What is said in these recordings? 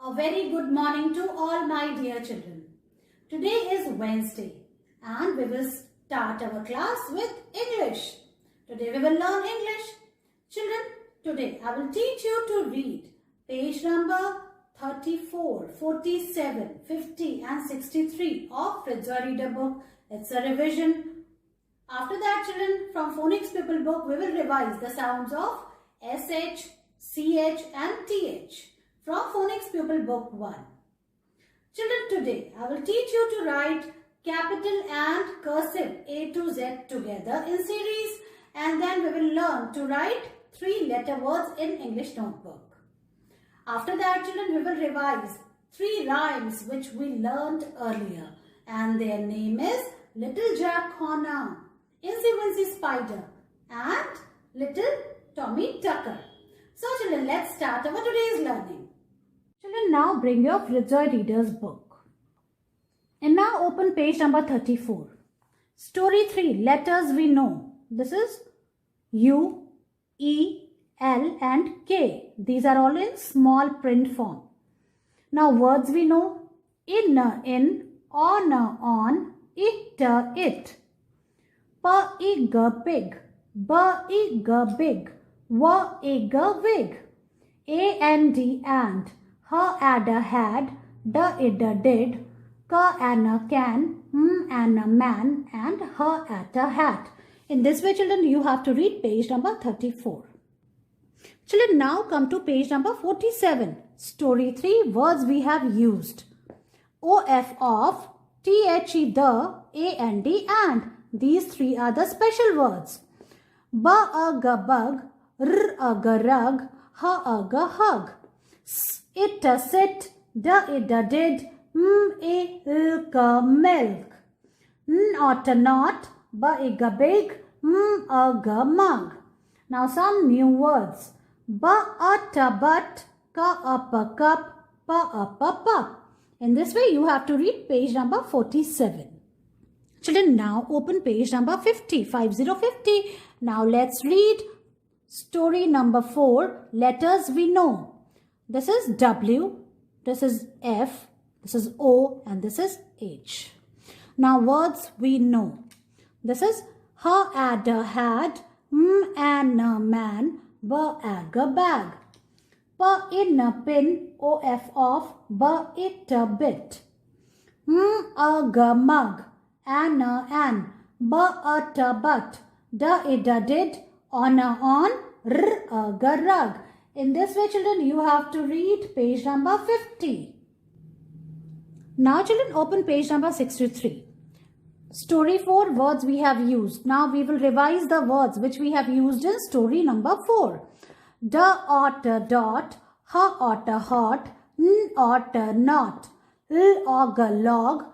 A very good morning to all my dear children. Today is Wednesday and we will start our class with English. Today we will learn English. Children, today I will teach you to read page number 34, 47, 50 and 63 of Fritjoy Reader book. It's a revision. After that, children, from Phonics Pupil book, we will revise the sounds of SH, CH and TH from Phonics Pupil book 1. Children, today I will teach you to write capital and cursive A to Z together in series, and then we will learn to write 3-letter words in English notebook. After that, children, we will revise 3 rhymes which we learned earlier, and their name is Little Jack Horner, Incy Wincy Spider and Little Tommy Tucker. So children, let's start our today's learning. Children, now bring your Fritjoy Reader's book. And now open page number 34. Story 3, Letters We Know. This is U, E, L and K. These are all in small print form. Now words we know. In, on, it. Pig, pig, big, wig, and, her had, did, can, man and her at a hat. In this way, children, you have to read page number 34. Children, now come to page number 47. Story 3, words we have used. Of, the, and, and. These 3 are the special words. Bug, rug, hug. It, sit, did, milk. Not, big, mug. Now some new words. But, cup, pup. In this way, you have to read page number 47. Children, now open page number 50. Now let's read story number 4, Letters We Know. This is W, this is F, this is O and this is H. Now words we know. This is her adder had, and a man, a bag. In a pin, of, it a bit. A mug, an, but, did, on, rug. In this way, children, you have to read page number 50. Now, children, open page number 63. Story 4, words we have used. Now, we will revise the words which we have used in story number 4. Dot, hot, not, log,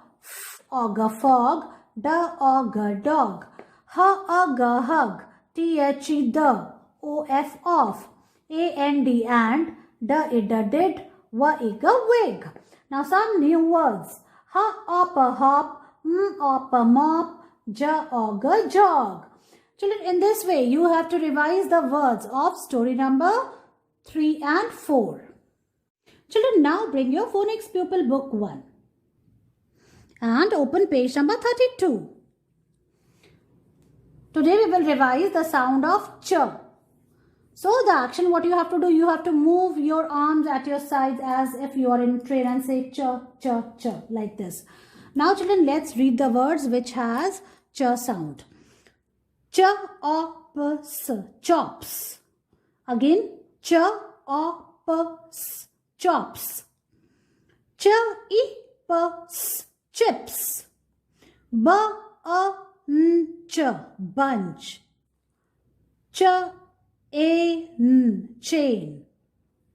fog, dog, hug, the, off, and, did, wig. Now some new words. Hop, mop, jog. Children, in this way, you have to revise the words of story number 3 and 4. Children, now bring your Phonics Pupil book 1 and open page number 32. Today we will revise the sound of ch. So the action, what you have to do, you have to move your arms at your sides as if you are in train and say ch, like this. Now children, let's read the words which has ch sound. Chops. Again, chops. Chips. Bunch. Chain.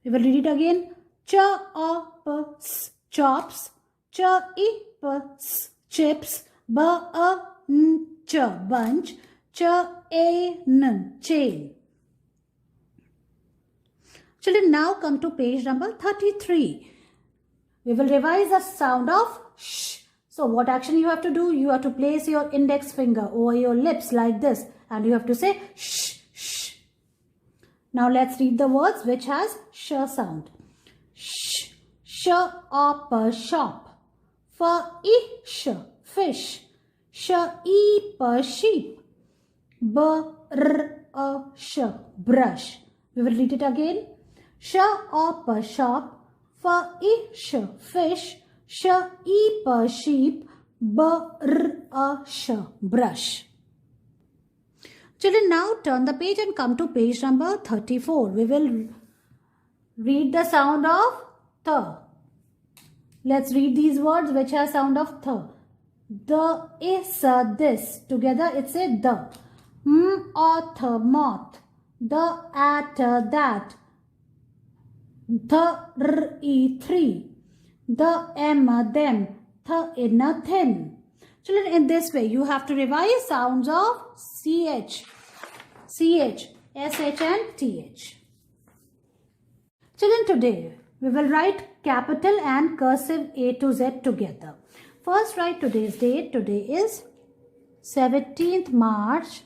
We will read it again. Chops. Chips. Bunch. Chain. Children, now come to page number 33. We will revise the sound of sh. So what action you have to do? You have to place your index finger over your lips like this and you have to say sh, sh. Now let's read the words which has sh sound. Sh, sh, shop. Fish, fish. Sheep. Brush. We will read it again. Shop, fish, fish. Sheep. Brush. Children, now turn the page and come to page number 34. We will read the sound of th. Let's read these words which have sound of th. The is this. Together it's a the. Moth, moth. The at that. The three. The them. The in a thin. Children, in this way, you have to revise sounds of CH, SH and TH. Children, today we will write capital and cursive A to Z together. First, write today's date. Today is 17th March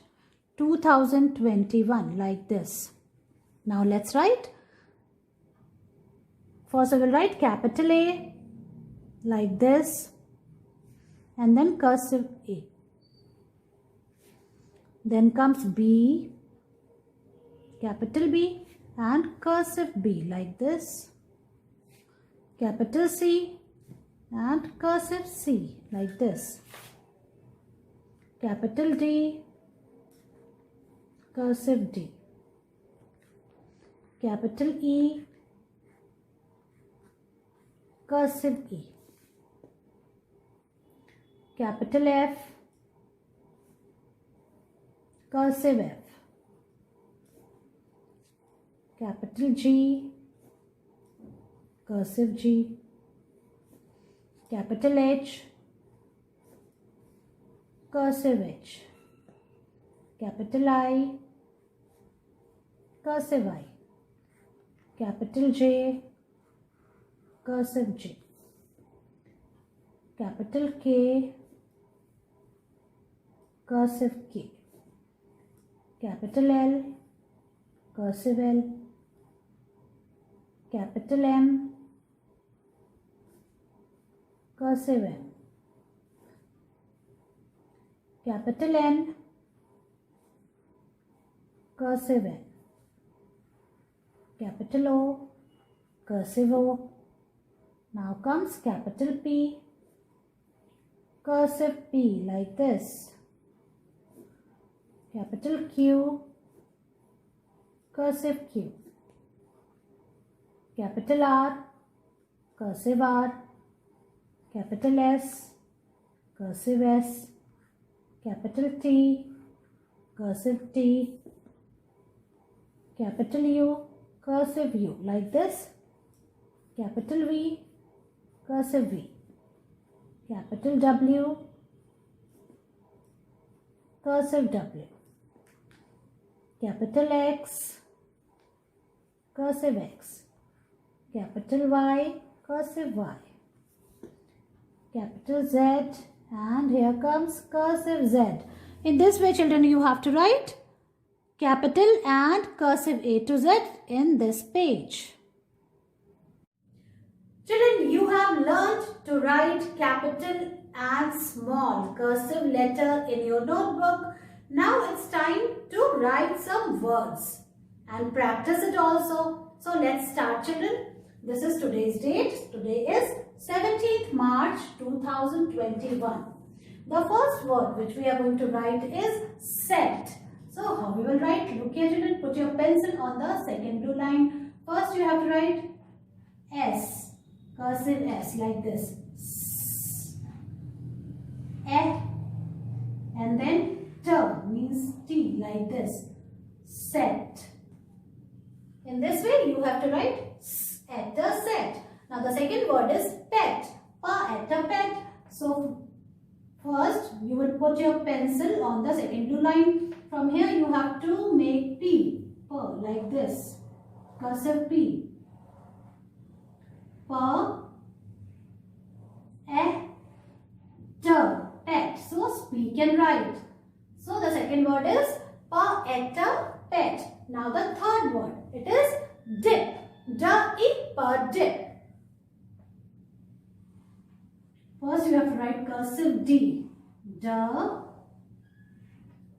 2021, like this. Now, let's write. First, I will write capital A, like this. And then cursive A. Then comes B, capital B, and cursive B like this. Capital C and cursive C like this. Capital D, cursive D. Capital E, cursive E. Capital F, cursive F. Capital G, cursive G. Capital H, cursive H. Capital I, cursive I. Capital J, cursive J. Capital K, cursive K. Capital L, cursive L. Capital M, cursive M. Capital N, cursive N. Capital O, cursive O. Now comes capital P, cursive P like this. Capital Q, cursive Q. Capital R, cursive R. Capital S, cursive S. Capital T, cursive T. Capital U, cursive U like this. Capital V, cursive V. Capital W, cursive W. Capital X, cursive X. Capital Y, cursive Y. Capital Z, and here comes cursive Z. In this way, children, you have to write capital and cursive A to Z in this page. Children, you have learnt to write capital and small cursive letter in your notebook. Now it's time to write some words and practice it also. So let's start, children. This is today's date. Today is 17th March 2021. The first word which we are going to write is set. So how we will write? Look here, children. Put your pencil on the second blue line. First you have to write S. Cursive S like this. And then T means T like this. Set. In this way you have to write at a set. Now the second word is pet. Pa at a pet. So first you will put your pencil on the second blue line. From here you have to make P. Pa like this. Cursive P. Pa. Pet. So speak and write. So the second word is pa at a pet. Now the third word, it is dip. Da-i pa dip. write cursive D. D,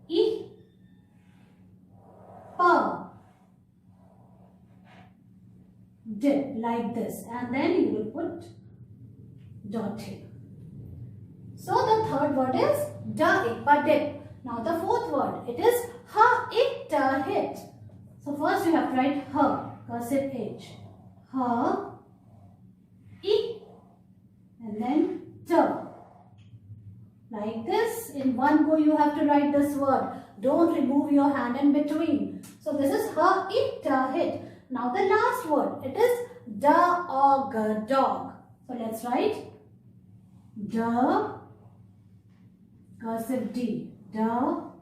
E, P, dip, like this, and then you will put dot here. So the third word is da, ippa, dip. Now the fourth word, it is ha, it, hit. So first you have to write ha, cursive H. Ha, I, and then t. Like this, in one go you have to write this word. Don't remove your hand in between. So this is ha, it, hit. Now the last word, it is dog, dog. So let's write da, cursive D, da,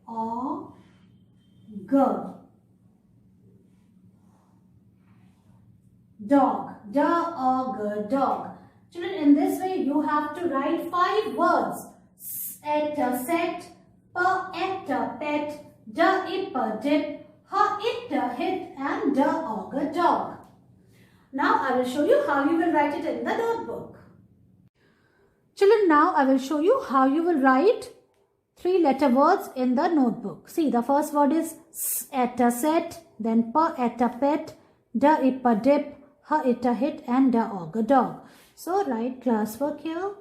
o, g, dog, dog, dog. Children, in this way you have to write 5 words. Set, set, pet, da, ip, dip, ha, it, hit, and dog, dog. Now I will show you how you will write it in the notebook. Children, now I will show you how you will write 3-letter words in the notebook. See, the first word is set, then pet, da, ip, dip, ha, it, hit, and dog, dog. So write classwork here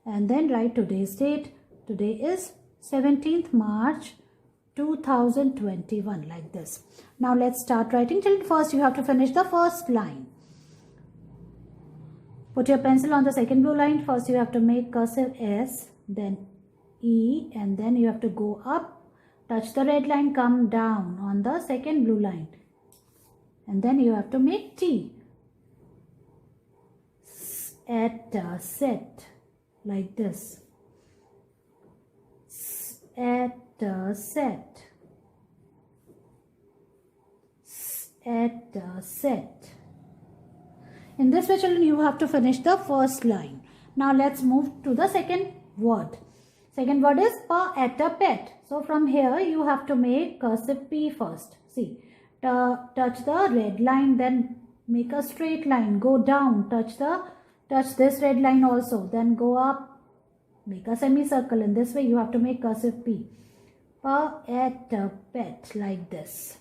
and then write today's date. Today is 17th March 2021, like this. Now let's start writing. Children, first you have to finish the first line. Put your pencil on the second blue line. First you have to make cursive S, then E, and then you have to go up, touch the red line, come down on the second blue line. And then you have to make T. Set, like this. Set. Set. In this way, children, you have to finish the first line. Now let's move to the second word. Second word is pet. So from here you have to make cursive P first. See, touch the red line, then make a straight line, go down, touch this red line also, then go up, make a semicircle. In this way you have to make cursive P. Pet, like this.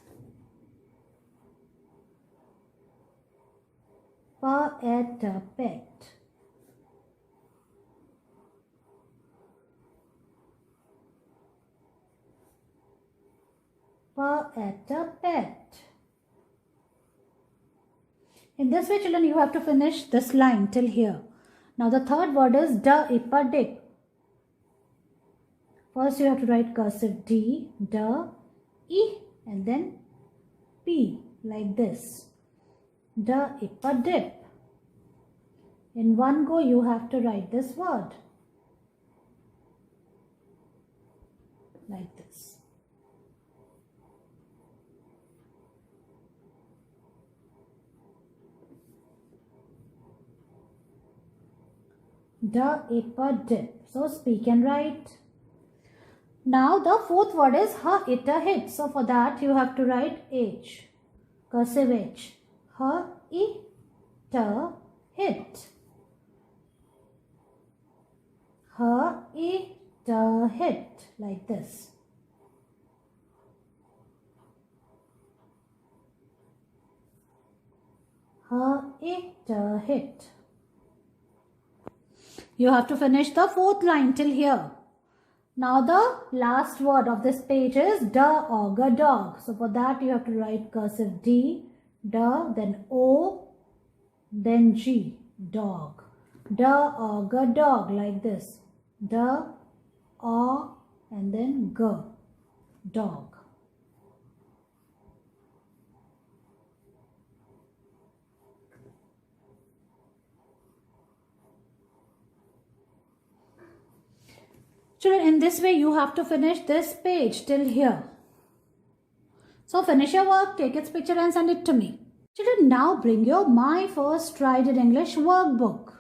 Pet. Pet. In this way, children, you have to finish this line till here. Now the third word is da, ippa, dip. First you have to write cursive D, da, E, and then P, like this. Da, ippa, dip. In one go you have to write this word. Like this. Da, ippa, dip. So speak and write. Now the fourth word is ha, it, hit. So for that you have to write H. Cursive H. Ha, it, hit. Ha, it, hit. Like this. Ha, it, hit. You have to finish the fourth line till here. Now the last word of this page is dog, dog. So for that you have to write cursive D, da, then O, then G, dog. Dog, dog, like this. Da, O, and then G, dog. Children, in this way you have to finish this page till here. So finish your work, take its picture and send it to me. Children, now bring your My First Stride in English workbook.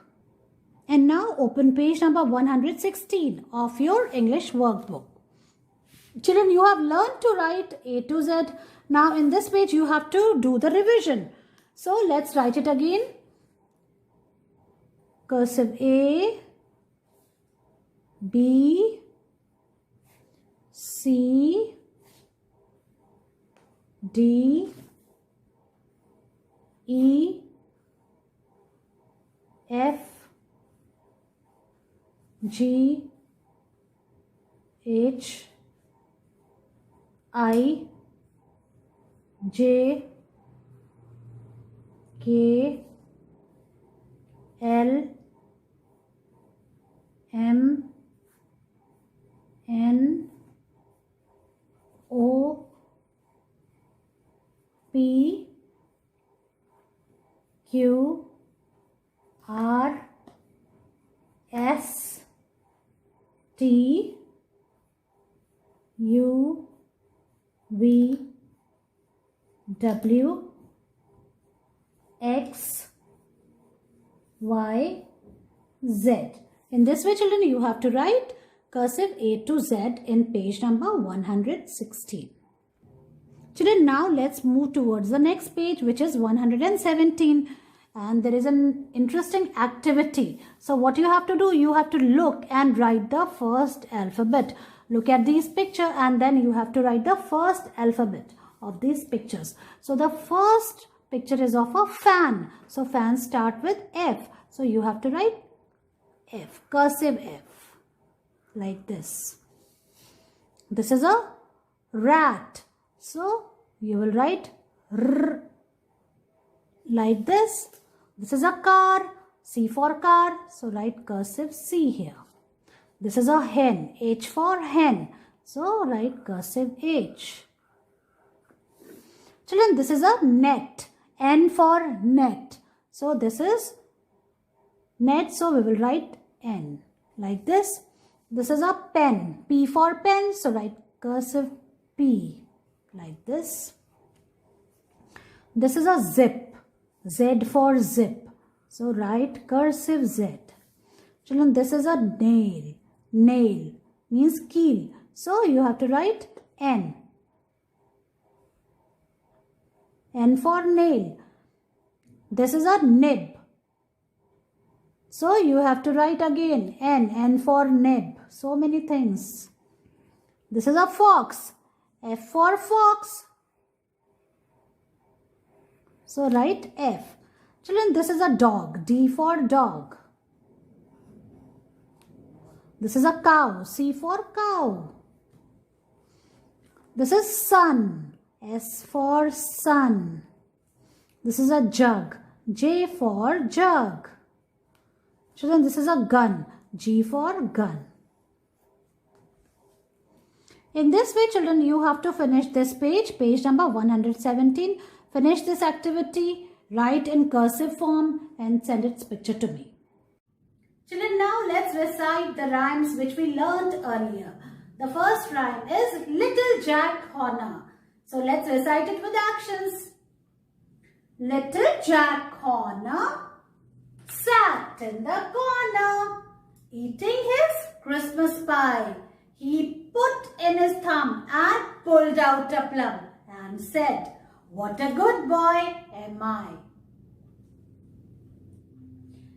And now open page number 116 of your English workbook. Children, you have learned to write A to Z. Now in this page you have to do the revision. So let's write it again. cursive A, B, C, D, E, F, G, H, I, J, K, L, M, N, O, P, Q, R, S, T, U, V, W, X, Y, Z. In this way, children, you have to write cursive A to Z in page number 116. Children, now let's move towards the next page, which is 117. And there is an interesting activity. So what you have to do, you have to look and write the first alphabet. Look at these pictures and then you have to write the first alphabet of these pictures. So the first picture is of a fan. So fans start with F. So you have to write F, cursive F, like this. This is a rat. So you will write R, like this. This is a car, C for car. So write cursive C here. This is a hen, H for hen. So write cursive H. Children, this is a net, N for net. So this is net, so we will write N, like this. This is a pen, P for pen. So write cursive P, like this. This is a zip, Z for zip. So write cursive Z. Children, this is a nail. Nail means keel. So you have to write N. N for nail. This is a nib. So you have to write again N. N for nib. So many things. This is a fox. F for fox. So write F. Children, this is a dog. D for dog. This is a cow. C for cow. This is sun. S for sun. This is a jug. J for jug. Children, this is a gun. G for gun. In this way, children, you have to finish this page, page number 117. Finish this activity, write in cursive form and send its picture to me. Children, now let's recite the rhymes which we learned earlier. The first rhyme is Little Jack Horner. So let's recite it with actions. Little Jack Horner sat in the corner, eating his Christmas pie. He put in his thumb and pulled out a plum and said, "What a good boy am I."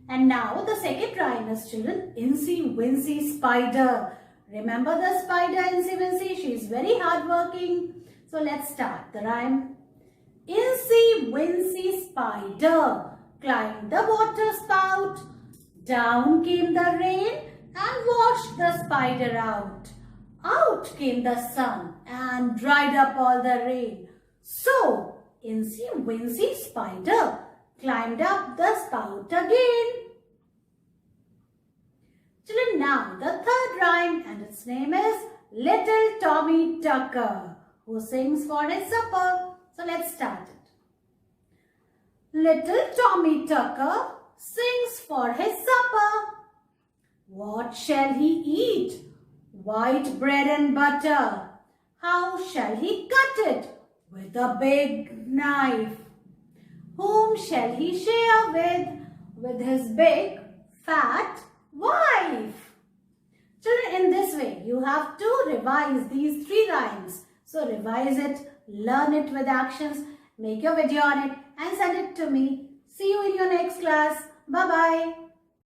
And now the second rhyme is, children, Incy Wincy Spider. Remember the spider Incy Wincy? She is very hardworking. So let's start the rhyme. Incy Wincy Spider climbed the water spout. Down came the rain and washed the spider out. Out came the sun and dried up all the rain. So Incy Wincy Spider climbed up the spout again. Children, now the third rhyme, and its name is Little Tommy Tucker, who sings for his supper. So let's start it. Little Tommy Tucker sings for his supper. What shall he eat? White bread and butter. How shall he cut it? With a big knife. Whom shall he share with? With his big fat wife. Children, in this way, you have to revise these three rhymes. So revise it, learn it with actions, make your video on it and send it to me. See you in your next class. Bye-bye.